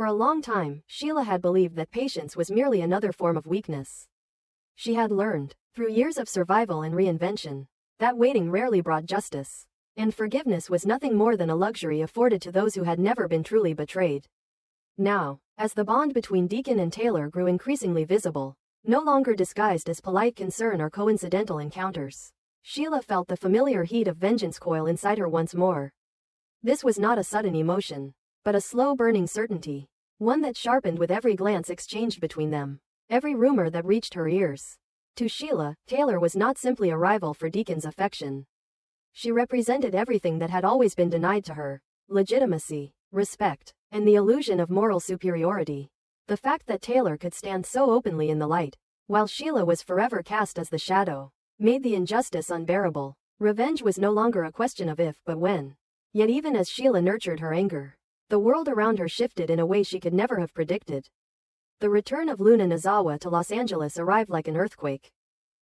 For a long time, Sheila had believed that patience was merely another form of weakness. She had learned, through years of survival and reinvention, that waiting rarely brought justice, and forgiveness was nothing more than a luxury afforded to those who had never been truly betrayed. Now, as the bond between Deacon and Taylor grew increasingly visible, no longer disguised as polite concern or coincidental encounters, Sheila felt the familiar heat of vengeance coil inside her once more. This was not a sudden emotion, but a slow-burning certainty, one that sharpened with every glance exchanged between them, every rumor that reached her ears. To Sheila, Taylor was not simply a rival for Deacon's affection. She represented everything that had always been denied to her: legitimacy, respect, and the illusion of moral superiority. The fact that Taylor could stand so openly in the light, while Sheila was forever cast as the shadow, made the injustice unbearable. Revenge was no longer a question of if but when. Yet even as Sheila nurtured her anger, the world around her shifted in a way she could never have predicted. The return of Luna Nozawa to Los Angeles arrived like an earthquake.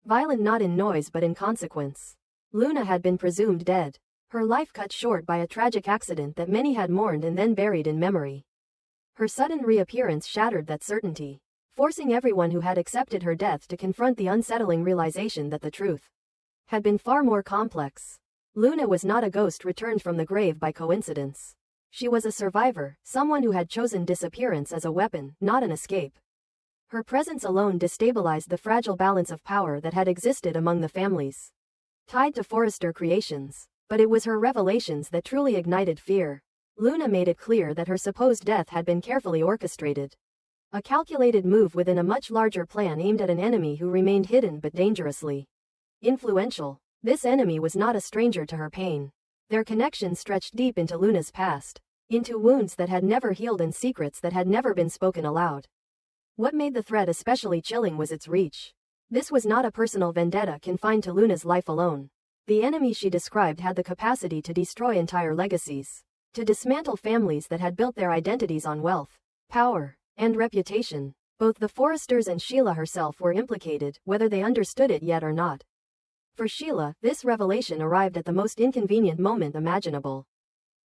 Violent not in noise but in consequence. Luna had been presumed dead, her life cut short by a tragic accident that many had mourned and then buried in memory. Her sudden reappearance shattered that certainty, forcing everyone who had accepted her death to confront the unsettling realization that the truth had been far more complex. Luna was not a ghost returned from the grave by coincidence. She was a survivor, someone who had chosen disappearance as a weapon, not an escape. Her presence alone destabilized the fragile balance of power that had existed among the families tied to Forrester creations. But it was her revelations that truly ignited fear. Luna made it clear that her supposed death had been carefully orchestrated. A calculated move within a much larger plan aimed at an enemy who remained hidden but dangerously influential. This enemy was not a stranger to her pain. Their connection stretched deep into Luna's past, into wounds that had never healed and secrets that had never been spoken aloud. What made the threat especially chilling was its reach. This was not a personal vendetta confined to Luna's life alone. The enemy she described had the capacity to destroy entire legacies, to dismantle families that had built their identities on wealth, power, and reputation. Both the Forresters and Sheila herself were implicated, whether they understood it yet or not. For Sheila, this revelation arrived at the most inconvenient moment imaginable.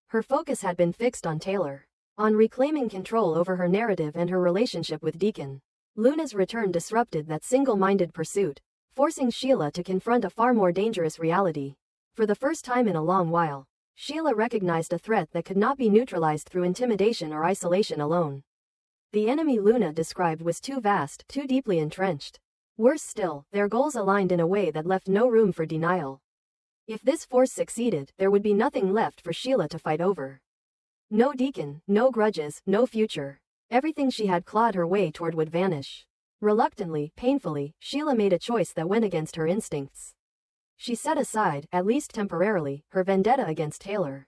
Her focus had been fixed on Taylor, on reclaiming control over her narrative and her relationship with Deacon. Luna's return disrupted that single-minded pursuit, forcing Sheila to confront a far more dangerous reality. For the first time in a long while, Sheila recognized a threat that could not be neutralized through intimidation or isolation alone. The enemy Luna described was too vast, too deeply entrenched. Worse still, their goals aligned in a way that left no room for denial. If this force succeeded, there would be nothing left for Sheila to fight over. No Deacon, no grudges, no future. Everything she had clawed her way toward would vanish. Reluctantly, painfully, Sheila made a choice that went against her instincts. She set aside, at least temporarily, her vendetta against Taylor.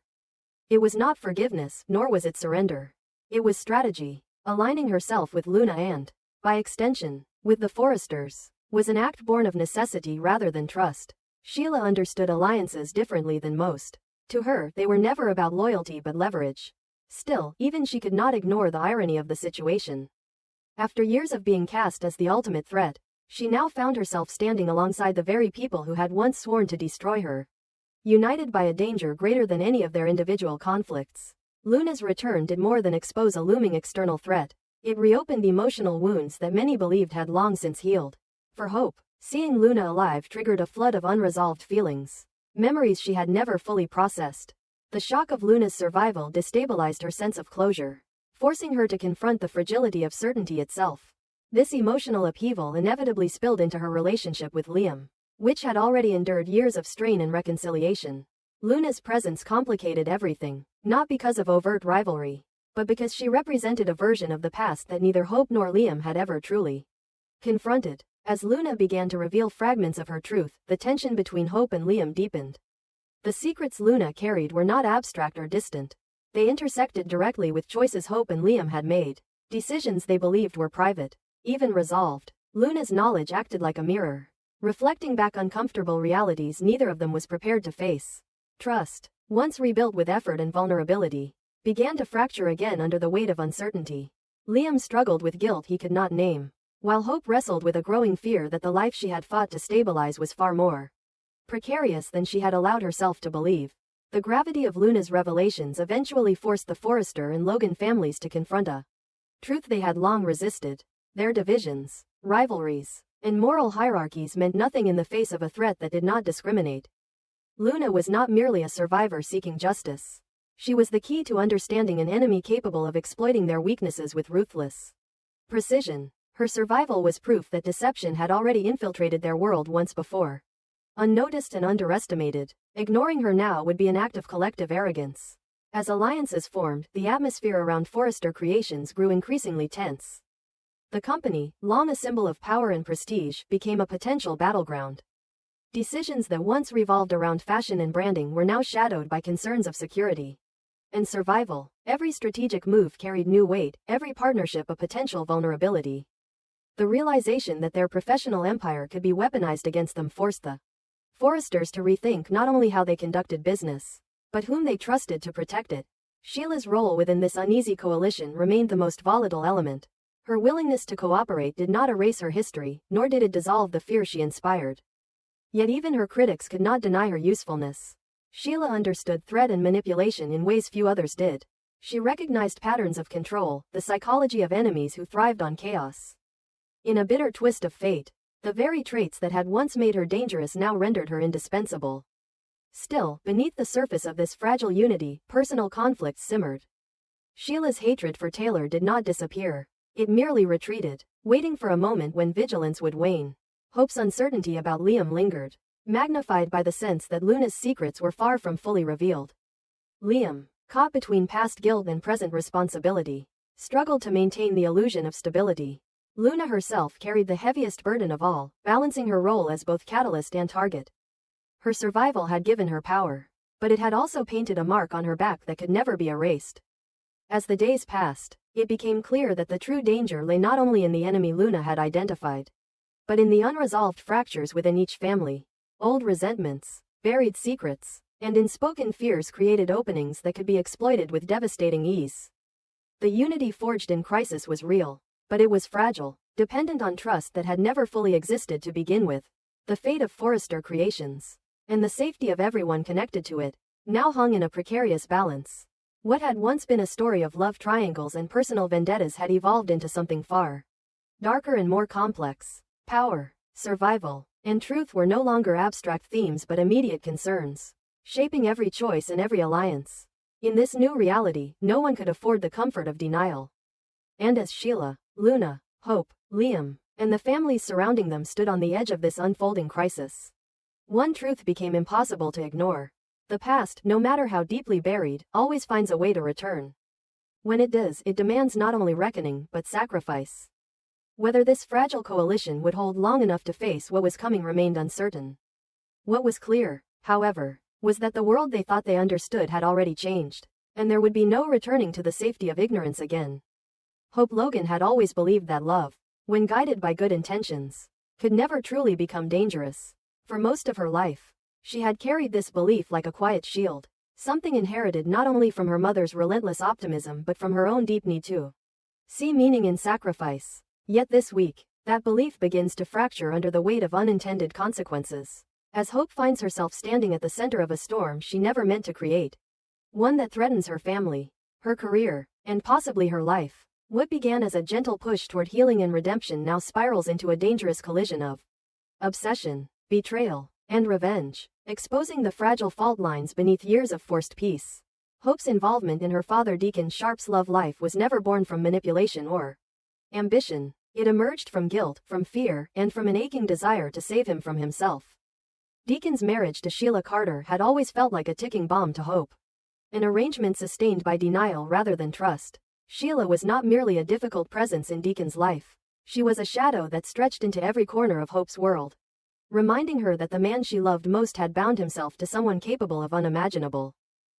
It was not forgiveness, nor was it surrender. It was strategy. Aligning herself with Luna and, by extension, with the Forresters, was an act born of necessity rather than trust. Sheila understood alliances differently than most. To her, they were never about loyalty but leverage. Still, even she could not ignore the irony of the situation. After years of being cast as the ultimate threat, she now found herself standing alongside the very people who had once sworn to destroy her. United by a danger greater than any of their individual conflicts, Luna's return did more than expose a looming external threat. It reopened emotional wounds that many believed had long since healed. For Hope, seeing Luna alive triggered a flood of unresolved feelings, memories she had never fully processed. The shock of Luna's survival destabilized her sense of closure, forcing her to confront the fragility of certainty itself. This emotional upheaval inevitably spilled into her relationship with Liam, which had already endured years of strain and reconciliation. Luna's presence complicated everything, not because of overt rivalry, but because she represented a version of the past that neither Hope nor Liam had ever truly confronted. As Luna began to reveal fragments of her truth, the tension between Hope and Liam deepened. The secrets Luna carried were not abstract or distant. They intersected directly with choices Hope and Liam had made, decisions they believed were private, even resolved. Luna's knowledge acted like a mirror, reflecting back uncomfortable realities neither of them was prepared to face. Trust, once rebuilt with effort and vulnerability, began to fracture again under the weight of uncertainty. Liam struggled with guilt he could not name, while Hope wrestled with a growing fear that the life she had fought to stabilize was far more precarious than she had allowed herself to believe. The gravity of Luna's revelations eventually forced the Forrester and Logan families to confront a truth they had long resisted. Their divisions, rivalries, and moral hierarchies meant nothing in the face of a threat that did not discriminate. Luna was not merely a survivor seeking justice. She was the key to understanding an enemy capable of exploiting their weaknesses with ruthless precision. Her survival was proof that deception had already infiltrated their world once before. Unnoticed and underestimated, ignoring her now would be an act of collective arrogance. As alliances formed, the atmosphere around Forrester Creations grew increasingly tense. The company, long a symbol of power and prestige, became a potential battleground. Decisions that once revolved around fashion and branding were now shadowed by concerns of security and survival. Every strategic move carried new weight, every partnership a potential vulnerability. The realization that their professional empire could be weaponized against them forced the Forresters to rethink not only how they conducted business, but whom they trusted to protect it. Sheila's role within this uneasy coalition remained the most volatile element. Her willingness to cooperate did not erase her history, nor did it dissolve the fear she inspired. Yet even her critics could not deny her usefulness. Sheila understood threat and manipulation in ways few others did. She recognized patterns of control, the psychology of enemies who thrived on chaos. In a bitter twist of fate, the very traits that had once made her dangerous now rendered her indispensable. Still, beneath the surface of this fragile unity, personal conflicts simmered. Sheila's hatred for Taylor did not disappear. It merely retreated, waiting for a moment when vigilance would wane. Hope's uncertainty about Liam lingered, magnified by the sense that Luna's secrets were far from fully revealed. Liam, caught between past guilt and present responsibility, struggled to maintain the illusion of stability. Luna herself carried the heaviest burden of all, balancing her role as both catalyst and target. Her survival had given her power, but it had also painted a mark on her back that could never be erased. As the days passed, it became clear that the true danger lay not only in the enemy Luna had identified, but in the unresolved fractures within each family. Old resentments, buried secrets, and unspoken fears created openings that could be exploited with devastating ease. The unity forged in crisis was real, but it was fragile, dependent on trust that had never fully existed to begin with. The fate of Forrester Creations, and the safety of everyone connected to it, now hung in a precarious balance. What had once been a story of love triangles and personal vendettas had evolved into something far darker and more complex. Power, survival, and truth were no longer abstract themes but immediate concerns, shaping every choice and every alliance. In this new reality, no one could afford the comfort of denial. And as Sheila, Luna, Hope, Liam, and the families surrounding them stood on the edge of this unfolding crisis, one truth became impossible to ignore. The past, no matter how deeply buried, always finds a way to return. When it does, it demands not only reckoning, but sacrifice. Whether this fragile coalition would hold long enough to face what was coming remained uncertain. What was clear, however, was that the world they thought they understood had already changed, and there would be no returning to the safety of ignorance again. Hope Logan had always believed that love, when guided by good intentions, could never truly become dangerous. For most of her life, she had carried this belief like a quiet shield, something inherited not only from her mother's relentless optimism but from her own deep need to see meaning in sacrifice. Yet this week, that belief begins to fracture under the weight of unintended consequences, as Hope finds herself standing at the center of a storm she never meant to create. One that threatens her family, her career, and possibly her life. What began as a gentle push toward healing and redemption now spirals into a dangerous collision of obsession, betrayal, and revenge, exposing the fragile fault lines beneath years of forced peace. Hope's involvement in her father Deacon Sharp's love life was never born from manipulation or ambition. It emerged from guilt, from fear, and from an aching desire to save him from himself. Deacon's marriage to Sheila Carter had always felt like a ticking bomb to Hope. An arrangement sustained by denial rather than trust. Sheila was not merely a difficult presence in Deacon's life. She was a shadow that stretched into every corner of Hope's world, reminding her that the man she loved most had bound himself to someone capable of unimaginable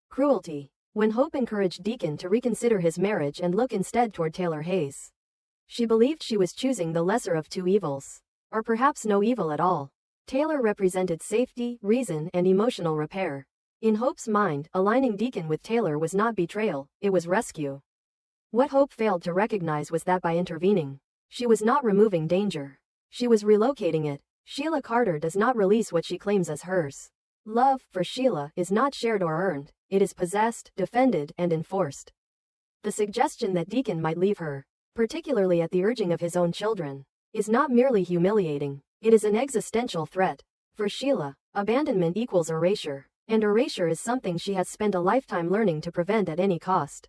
cruelty. When Hope encouraged Deacon to reconsider his marriage and look instead toward Taylor Hayes, she believed she was choosing the lesser of two evils. Or perhaps no evil at all. Taylor represented safety, reason, and emotional repair. In Hope's mind, aligning Deacon with Taylor was not betrayal, it was rescue. What Hope failed to recognize was that by intervening, she was not removing danger. She was relocating it. Sheila Carter does not release what she claims as hers. Love, for Sheila, is not shared or earned. It is possessed, defended, and enforced. The suggestion that Deacon might leave her, particularly at the urging of his own children, is not merely humiliating, it is an existential threat. For Sheila, abandonment equals erasure, and erasure is something she has spent a lifetime learning to prevent at any cost.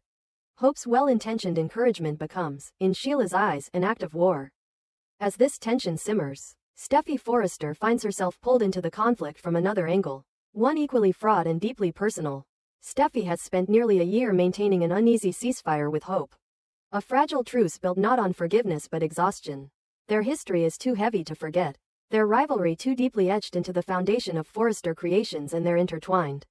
Hope's well-intentioned encouragement becomes, in Sheila's eyes, an act of war. As this tension simmers, Steffy Forrester finds herself pulled into the conflict from another angle, one equally fraught and deeply personal. Steffy has spent nearly a year maintaining an uneasy ceasefire with Hope. A fragile truce built not on forgiveness but exhaustion. Their history is too heavy to forget, their rivalry too deeply etched into the foundation of Forrester Creations and their intertwined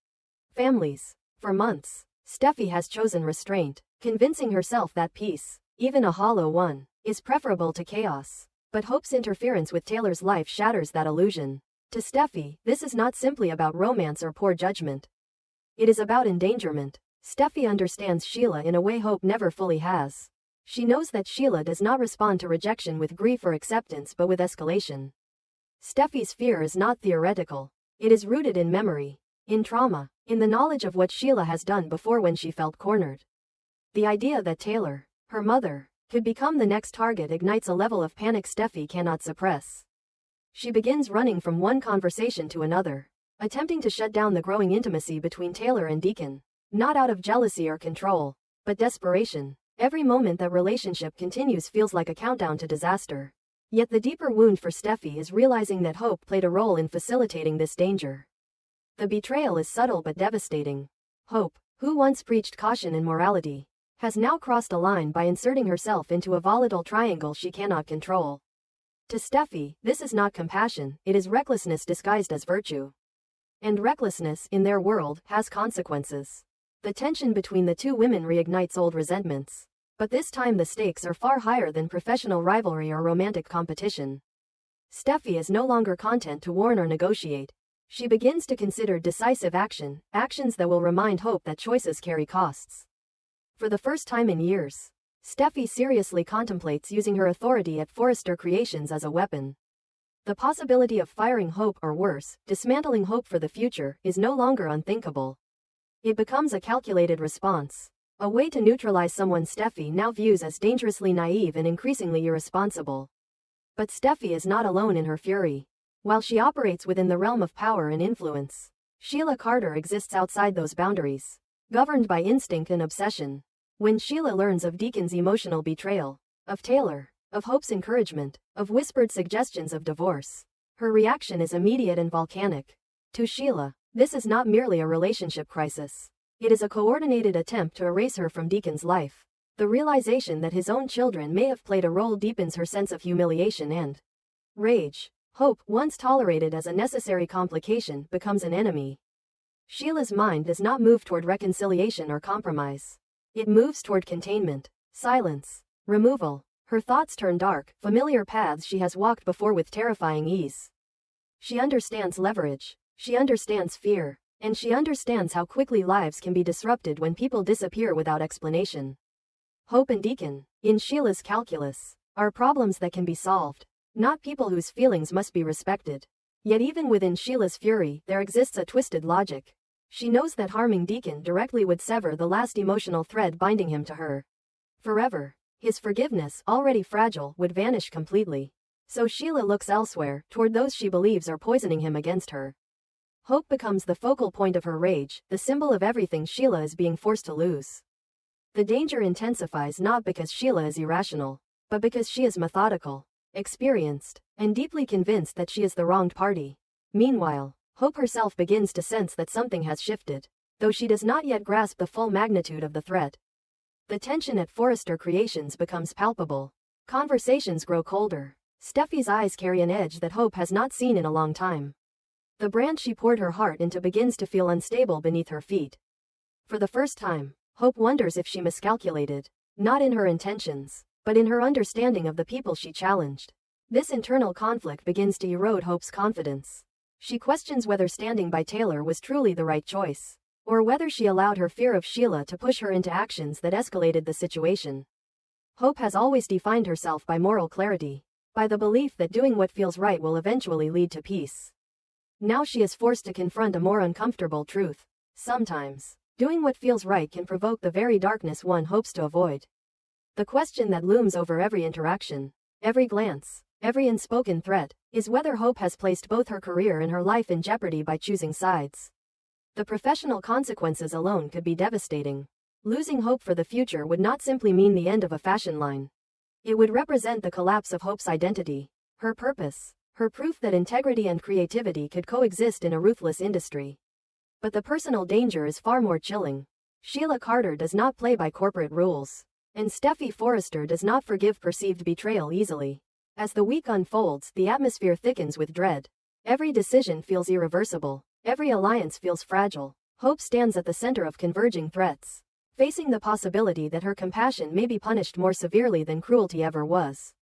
families. For months, Steffy has chosen restraint, convincing herself that peace, even a hollow one, is preferable to chaos. But Hope's interference with Taylor's life shatters that illusion. To Steffy, this is not simply about romance or poor judgment. It is about endangerment. Steffy understands Sheila in a way Hope never fully has. She knows that Sheila does not respond to rejection with grief or acceptance but with escalation. Steffy's fear is not theoretical. It is rooted in memory, in trauma, in the knowledge of what Sheila has done before when she felt cornered. The idea that Taylor, her mother, could become the next target ignites a level of panic Steffy cannot suppress. She begins running from one conversation to another, attempting to shut down the growing intimacy between Taylor and Deacon, not out of jealousy or control, but desperation. Every moment that relationship continues feels like a countdown to disaster. Yet the deeper wound for Steffy is realizing that Hope played a role in facilitating this danger. The betrayal is subtle but devastating. Hope, who once preached caution and morality, has now crossed a line by inserting herself into a volatile triangle she cannot control. To Steffy, this is not compassion, it is recklessness disguised as virtue. And recklessness, in their world, has consequences. The tension between the two women reignites old resentments. But this time the stakes are far higher than professional rivalry or romantic competition. Steffy is no longer content to warn or negotiate. She begins to consider decisive action, actions that will remind Hope that choices carry costs. For the first time in years, Steffy seriously contemplates using her authority at Forrester Creations as a weapon. The possibility of firing Hope or worse, dismantling Hope for the future, is no longer unthinkable. It becomes a calculated response. A way to neutralize someone Steffy now views as dangerously naive and increasingly irresponsible. But Steffy is not alone in her fury. While she operates within the realm of power and influence, Sheila Carter exists outside those boundaries, governed by instinct and obsession. When Sheila learns of Deacon's emotional betrayal, of Taylor, of Hope's encouragement, of whispered suggestions of divorce, her reaction is immediate and volcanic. To Sheila, this is not merely a relationship crisis. It is a coordinated attempt to erase her from Deacon's life. The realization that his own children may have played a role deepens her sense of humiliation and rage. Hope, once tolerated as a necessary complication, becomes an enemy. Sheila's mind does not move toward reconciliation or compromise. It moves toward containment, silence, removal. Her thoughts turn dark, familiar paths she has walked before with terrifying ease. She understands leverage. She understands fear. And she understands how quickly lives can be disrupted when people disappear without explanation. Hope and Deacon, in Sheila's calculus, are problems that can be solved, not people whose feelings must be respected. Yet even within Sheila's fury, there exists a twisted logic. She knows that harming Deacon directly would sever the last emotional thread binding him to her. Forever. His forgiveness, already fragile, would vanish completely. So Sheila looks elsewhere, toward those she believes are poisoning him against her. Hope becomes the focal point of her rage, the symbol of everything Sheila is being forced to lose. The danger intensifies not because Sheila is irrational, but because she is methodical, experienced, and deeply convinced that she is the wronged party. Meanwhile, Hope herself begins to sense that something has shifted, though she does not yet grasp the full magnitude of the threat. The tension at Forrester Creations becomes palpable. Conversations grow colder. Steffy's eyes carry an edge that Hope has not seen in a long time. The brand she poured her heart into begins to feel unstable beneath her feet. For the first time, Hope wonders if she miscalculated, not in her intentions, but in her understanding of the people she challenged. This internal conflict begins to erode Hope's confidence. She questions whether standing by Taylor was truly the right choice, or whether she allowed her fear of Sheila to push her into actions that escalated the situation. Hope has always defined herself by moral clarity, by the belief that doing what feels right will eventually lead to peace. Now she is forced to confront a more uncomfortable truth. Sometimes, doing what feels right can provoke the very darkness one hopes to avoid. The question that looms over every interaction, every glance, every unspoken threat, is whether Hope has placed both her career and her life in jeopardy by choosing sides. The professional consequences alone could be devastating. Losing hope for the future would not simply mean the end of a fashion line. It would represent the collapse of Hope's identity, her purpose, her proof that integrity and creativity could coexist in a ruthless industry. But the personal danger is far more chilling. Sheila Carter does not play by corporate rules, and Steffy Forrester does not forgive perceived betrayal easily. As the week unfolds, the atmosphere thickens with dread. Every decision feels irreversible. Every alliance feels fragile. Hope stands at the center of converging threats, facing the possibility that her compassion may be punished more severely than cruelty ever was.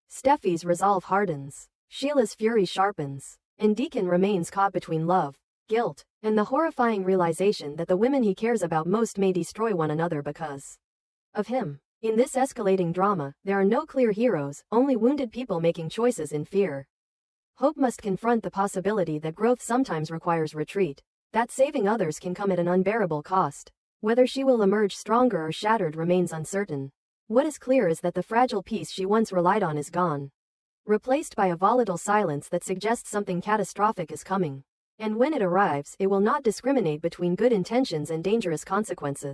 Steffy's resolve hardens. Sheila's fury sharpens. And Deacon remains caught between love, guilt, and the horrifying realization that the women he cares about most may destroy one another because of him. In this escalating drama, there are no clear heroes, only wounded people making choices in fear. Hope must confront the possibility that growth sometimes requires retreat, that saving others can come at an unbearable cost. Whether she will emerge stronger or shattered remains uncertain. What is clear is that the fragile peace she once relied on is gone, replaced by a volatile silence that suggests something catastrophic is coming. And when it arrives, it will not discriminate between good intentions and dangerous consequences.